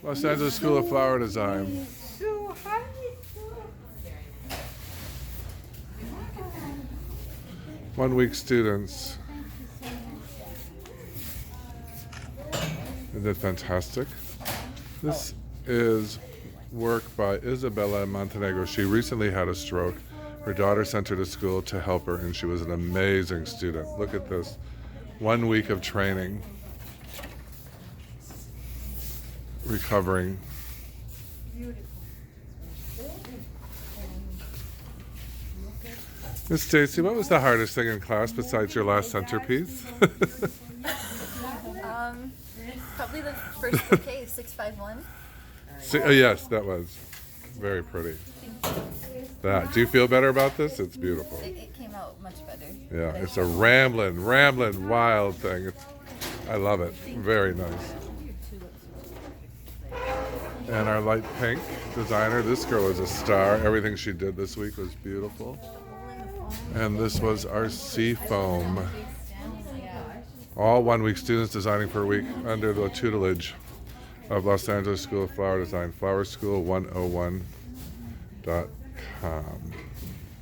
Los Angeles School of Flower Design. One-week students. Isn't that fantastic? This is work by Isabella Montenegro. She recently had a stroke. Her daughter sent her to school to help her, and she was an amazing student. Look at this. 1 week of training. Recovering. Miss Stacy, what was the hardest thing in class besides your last centerpiece? Probably the first bouquet, 651. Yes, that was very pretty. That. Do you feel better about this? It's beautiful. It came out much better. Yeah, it's a rambling, wild thing. I love it. Very nice. And our light pink designer, this girl is a star. Everything she did this week was beautiful. And this was our sea foam. All 1 week students designing for a week under the tutelage of Los Angeles School of Flower Design, flowerschool101.com.